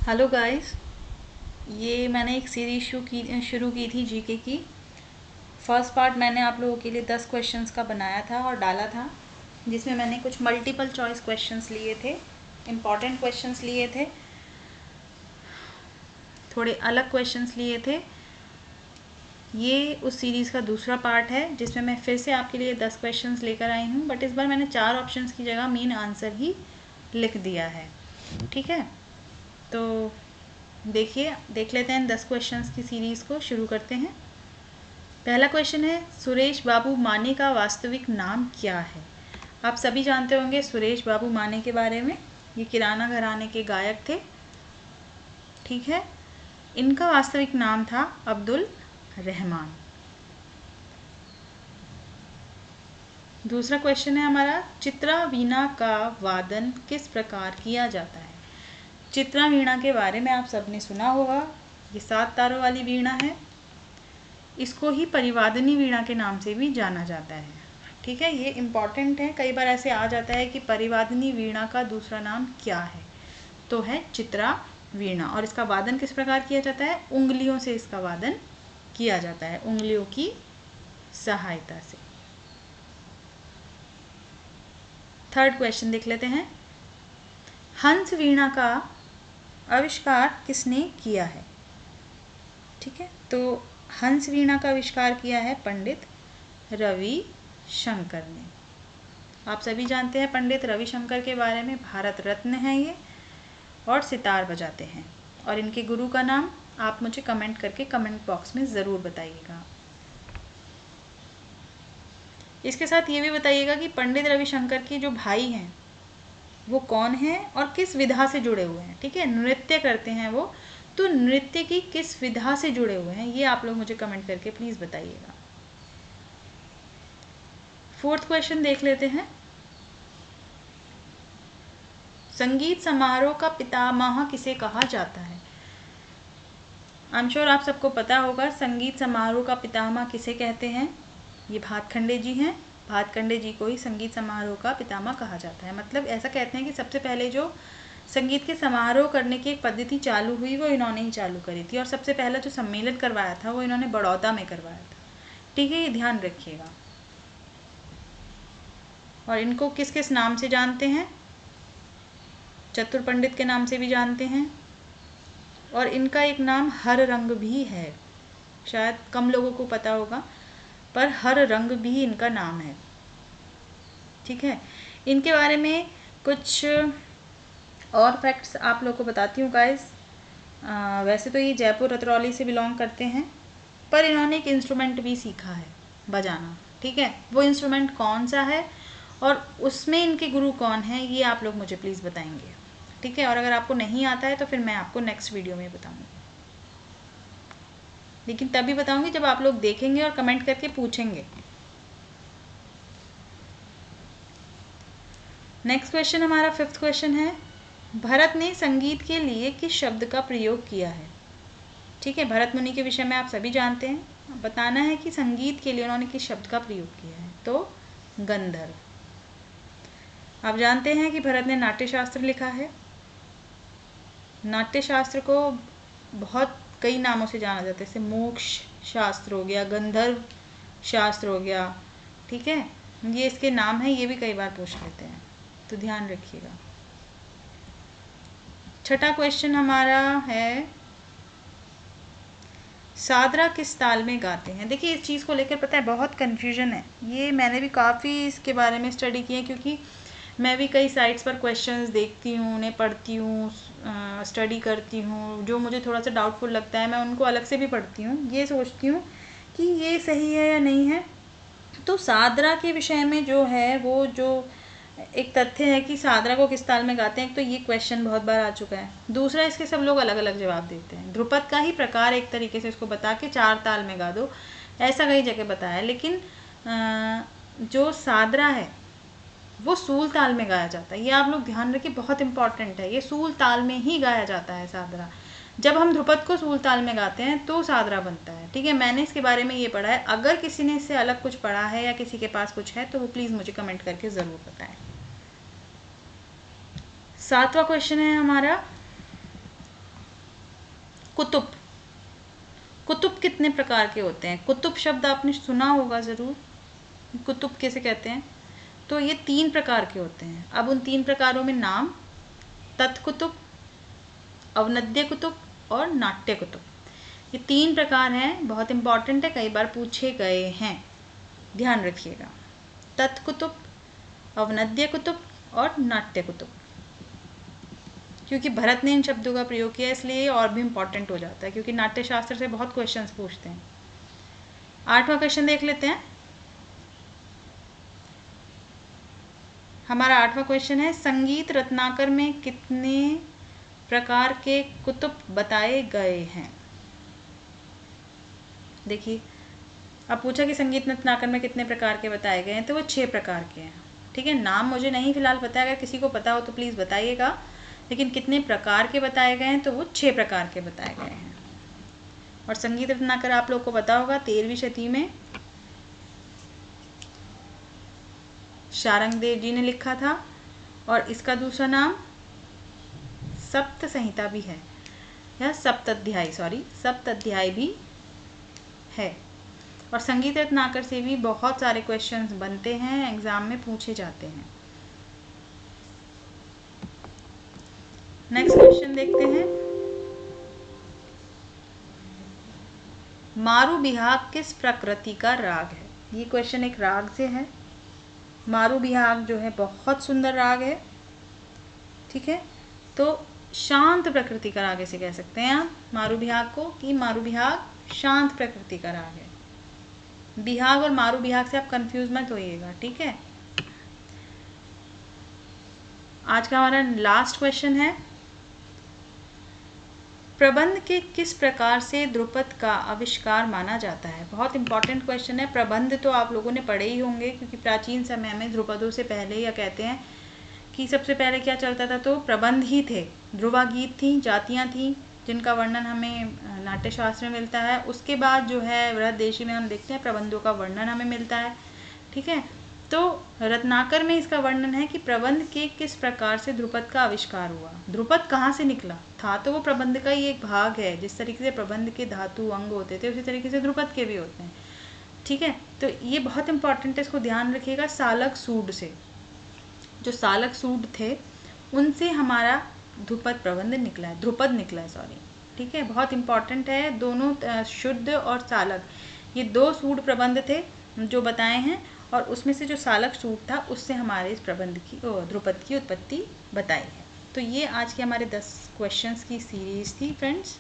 Hello guys, ये मैंने एक सीरीज शुरू की थी जीके की। फर्स्ट पार्ट मैंने आप लोगों के लिए 10 क्वेश्चंस का बनाया था और डाला था, जिसमें मैंने कुछ मल्टीपल चॉइस क्वेश्चंस लिए थे, इम्पॉर्टेंट क्वेश्चंस लिए थे, थोड़े अलग क्वेश्चंस लिए थे। ये उस सीरीज़ का दूसरा पार्ट है जिसमें मैं फिर से आपके लिए 10 क्वेश्चंस लेकर आई हूँ, बट इस बार मैंने 4 ऑप्शंस की जगह मेन आंसर ही लिख दिया है। ठीक है, तो देख लेते हैं 10 क्वेश्चंस की सीरीज़ को। शुरू करते हैं। पहला क्वेश्चन है, सुरेश बाबू माने का वास्तविक नाम क्या है? आप सभी जानते होंगे सुरेश बाबू माने के बारे में। ये किराना घराने के गायक थे। ठीक है, इनका वास्तविक नाम था अब्दुल रहमान। दूसरा क्वेश्चन है हमारा, चित्रा वीणा का वादन किस प्रकार किया जाता है? चित्रा वीणा के बारे में आप सबने सुना होगा। ये 7 तारों वाली वीणा है। इसको ही परिवादिनी वीणा के नाम से भी जाना जाता है। ठीक है, ये इम्पॉर्टेंट है। कई बार ऐसे आ जाता है कि परिवादिनी वीणा का दूसरा नाम क्या है, तो है चित्रा वीणा। और इसका वादन किस प्रकार किया जाता है? उंगलियों से इसका वादन किया जाता है, उंगलियों की सहायता से। थर्ड क्वेश्चन देख लेते हैं, हंस वीणा का आविष्कार किसने किया है? ठीक है, तो हंस वीणा का आविष्कार किया है पंडित रवि शंकर ने। आप सभी जानते हैं पंडित रविशंकर के बारे में। भारत रत्न हैं ये, और सितार बजाते हैं। और इनके गुरु का नाम आप मुझे कमेंट करके कमेंट बॉक्स में ज़रूर बताइएगा। इसके साथ ये भी बताइएगा कि पंडित रविशंकर के जो भाई हैं वो कौन हैं और किस विधा से जुड़े हुए हैं। ठीक है, नृत्य करते हैं वो, तो नृत्य की किस विधा से जुड़े हुए हैं ये आप लोग मुझे कमेंट करके प्लीज़ बताइएगा। फोर्थ क्वेश्चन देख लेते हैं, संगीत समारोह का पितामह किसे कहा जाता है? आई एम श्योर आप सबको पता होगा संगीत समारोह का पितामह किसे कहते हैं। ये भातखंडे जी हैं। भातखंडे जी को ही संगीत समारोह का पितामह कहा जाता है। मतलब ऐसा कहते हैं कि सबसे पहले जो संगीत के समारोह करने की एक पद्धति चालू हुई वो इन्होंने ही चालू करी थी। और सबसे पहला जो सम्मेलन करवाया था वो इन्होंने बड़ौदा में करवाया था। ठीक है, ये ध्यान रखिएगा। और इनको किस किस नाम से जानते हैं? चतुर पंडित के नाम से भी जानते हैं, और इनका एक नाम हर रंग भी है। शायद कम लोगों को पता होगा, पर हर रंग भी इनका नाम है। ठीक है, इनके बारे में कुछ और फैक्ट्स आप लोगों को बताती हूँ गाइस। वैसे तो ये जयपुर रतरौली से बिलोंग करते हैं, पर इन्होंने एक इंस्ट्रूमेंट भी सीखा है बजाना। ठीक है, वो इंस्ट्रूमेंट कौन सा है और उसमें इनके गुरु कौन हैं ये आप लोग मुझे प्लीज़ बताएंगे। ठीक है, और अगर आपको नहीं आता है तो फिर मैं आपको नेक्स्ट वीडियो में बताऊँगी, लेकिन तभी बताऊँगी जब आप लोग देखेंगे और कमेंट करके पूछेंगे। नेक्स्ट क्वेश्चन हमारा फिफ्थ क्वेश्चन है, भरत ने संगीत के लिए किस शब्द का प्रयोग किया है? ठीक है, भरत मुनि के विषय में आप सभी जानते हैं। बताना है कि संगीत के लिए उन्होंने किस शब्द का प्रयोग किया है, तो गंधर्व। आप जानते हैं कि भरत ने नाट्यशास्त्र लिखा है। नाट्यशास्त्र को बहुत कई नामों से जाना जाता है, जैसे मोक्ष शास्त्र हो गया, गंधर्व शास्त्र हो गया। ठीक है, ये इसके नाम है, ये भी कई बार पूछ लेते हैं, तो ध्यान रखिएगा। छठा क्वेश्चन हमारा है, सादरा किस ताल में गाते हैं? देखिए, इस चीज़ को लेकर पता है बहुत कन्फ्यूजन है। ये मैंने भी काफ़ी इसके बारे में स्टडी की है, क्योंकि मैं भी कई साइट्स पर क्वेश्चंस देखती हूँ, उन्हें पढ़ती हूँ, स्टडी करती हूँ। जो मुझे थोड़ा सा डाउटफुल लगता है मैं उनको अलग से भी पढ़ती हूँ, ये सोचती हूँ कि ये सही है या नहीं है। तो सादरा के विषय में जो है, वो जो एक तथ्य है कि सादरा को किस ताल में गाते हैं, तो ये क्वेश्चन बहुत बार आ चुका है। दूसरा, इसके सब लोग अलग अलग जवाब देते हैं। ध्रुपद का ही प्रकार एक तरीके से इसको बता के 4 ताल में गा दो, ऐसा कई जगह बताया है। लेकिन जो सादरा है वो सूल ताल में गाया जाता है। ये आप लोग ध्यान रखिए, बहुत इंपॉर्टेंट है। ये सूल ताल में ही गाया जाता है सादरा। जब हम ध्रुपद को सूल ताल में गाते हैं तो सादरा बनता है। ठीक है, मैंने इसके बारे में ये पढ़ा है। अगर किसी ने इससे अलग कुछ पढ़ा है या किसी के पास कुछ है तो वो प्लीज़ मुझे कमेंट करके ज़रूर बताएं। 7वां क्वेश्चन है हमारा, कुतुब। कुतुब कितने प्रकार के होते हैं? कुतुब शब्द आपने सुना होगा ज़रूर, कुतुब कैसे कहते हैं। तो ये 3 प्रकार के होते हैं। अब उन 3 प्रकारों में नाम, तत्कुतुब, अवनद्य कुतुब और नाट्य कुतुब, ये 3 प्रकार हैं। बहुत इंपॉर्टेंट है, कई बार पूछे गए हैं, ध्यान रखिएगा। तत्कुतुब, अवनद्य कुतुब और नाट्य कुतुब। क्योंकि भरत ने इन शब्दों का प्रयोग किया इसलिए और भी इम्पॉर्टेंट हो जाता है, क्योंकि नाट्य शास्त्र से बहुत क्वेश्चंस पूछते हैं। 8वां क्वेश्चन देख लेते हैं। हमारा 8वां क्वेश्चन है, संगीत रत्नाकर में कितने प्रकार के कुतुब बताए गए हैं? देखिए, अब पूछा कि संगीत रत्नाकर में कितने प्रकार के बताए गए हैं, तो वो 6 प्रकार के हैं। ठीक है, नाम मुझे नहीं फिलहाल पता है, अगर किसी को पता हो तो प्लीज़ बताइएगा। लेकिन कितने प्रकार के बताए गए हैं, तो वो 6 प्रकार के बताए गए हैं। और संगीत रत्नाकर आप लोग को पता होगा 13वीं शती में शारंगदेव जी ने लिखा था, और इसका दूसरा नाम सप्त संहिता भी है, या सप्तध्यायी, सप्तध्यायी भी है। और संगीत रत्नाकर से भी बहुत सारे क्वेश्चंस बनते हैं, एग्जाम में पूछे जाते हैं। नेक्स्ट क्वेश्चन देखते हैं। मारू बिहाग किस प्रकृति का राग है? ये क्वेश्चन एक राग से है। मारू बिहाग जो है बहुत सुंदर राग है। ठीक है, तो शांत प्रकृति का राग ऐसे कह सकते हैं आप मारू बिहाग को, कि मारू बिहाग शांत प्रकृति का राग है। बिहाग और मारू बिहाग से आप कंफ्यूज मत होइएगा। ठीक है, आज का हमारा लास्ट क्वेश्चन है, प्रबंध के किस प्रकार से ध्रुपद का आविष्कार माना जाता है? बहुत इंपॉर्टेंट क्वेश्चन है। प्रबंध तो आप लोगों ने पढ़े ही होंगे, क्योंकि प्राचीन समय में ध्रुपदों से पहले, या कहते हैं कि सबसे पहले क्या चलता था, तो प्रबंध ही थे। ध्रुवा गीत थी, जातियाँ थी, जिनका वर्णन हमें नाट्यशास्त्र में मिलता है। उसके बाद जो है बृहदेशी में हम देखते हैं प्रबंधों का वर्णन हमें मिलता है। ठीक है, तो रत्नाकर में इसका वर्णन है कि प्रबंध के किस प्रकार से ध्रुपद का आविष्कार हुआ। ध्रुपद कहाँ से निकला था, तो वो प्रबंध का ही एक भाग है। जिस तरीके से प्रबंध के धातु अंग होते थे, उसी तरीके से ध्रुपद के भी होते हैं। ठीक है, तो ये बहुत इंपॉर्टेंट है, इसको ध्यान रखिएगा। सालक सूड से, जो सालक सूड थे, उनसे हमारा ध्रुपद प्रबंध निकला है, ध्रुपद निकला है, सॉरी। ठीक है, बहुत इंपॉर्टेंट है। दोनों शुद्ध और सालक, ये 2 सूड प्रबंध थे जो बताए हैं, और उसमें से जो सालक सूड था, उससे हमारे इस प्रबंध की, ध्रुपद की उत्पत्ति बताई है। तो ये आज के हमारे 10 क्वेश्चंस की सीरीज़ थी फ्रेंड्स।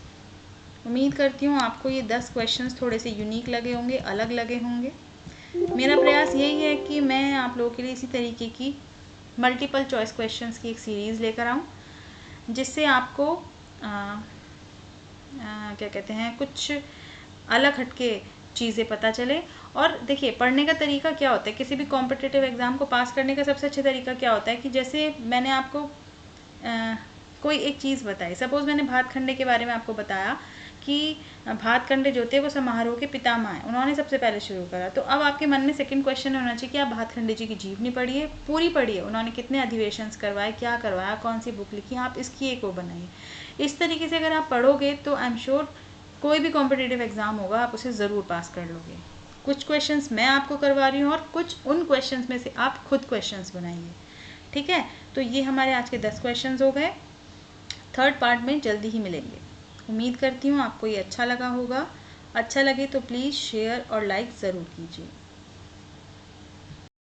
उम्मीद करती हूँ आपको ये 10 क्वेश्चंस थोड़े से यूनिक लगे होंगे, अलग लगे होंगे। मेरा प्रयास यही है कि मैं आप लोगों के लिए इसी तरीके की मल्टीपल चॉइस क्वेश्चंस की एक सीरीज़ लेकर आऊँ, जिससे आपको क्या कहते हैं, कुछ अलग हटके चीज़ें पता चले। और देखिए, पढ़ने का तरीका क्या होता है, किसी भी कॉम्पिटिटिव एग्ज़ाम को पास करने का सबसे अच्छा तरीका क्या होता है, कि जैसे मैंने आपको कोई एक चीज़ बताई, सपोज़ मैंने भातखंडे के बारे में आपको बताया कि भातखंडे जो थे वो समारोह के पितामह हैं, उन्होंने सबसे पहले शुरू करा। तो अब आपके मन में सेकंड क्वेश्चन होना चाहिए कि आप भातखंडे जी की जीवनी पढ़िए, पूरी पढ़िए, उन्होंने कितने अधिवेशंस करवाए, क्या करवाया, कौन सी बुक लिखी, आप इसकी एक वो बनाइए। इस तरीके से अगर आप पढ़ोगे तो आई एम श्योर कोई भी कॉम्पिटिटिव एग्ज़ाम होगा आप उसे ज़रूर पास कर लोगे। कुछ क्वेश्चंस मैं आपको करवा रही हूँ, और कुछ उन क्वेश्चंस में से आप खुद क्वेश्चंस बनाइए। ठीक है, तो ये हमारे आज के 10 क्वेश्चंस हो गए। थर्ड पार्ट में जल्दी ही मिलेंगे। उम्मीद करती हूँ आपको ये अच्छा लगा होगा। अच्छा लगे तो प्लीज़ शेयर और लाइक ज़रूर कीजिए।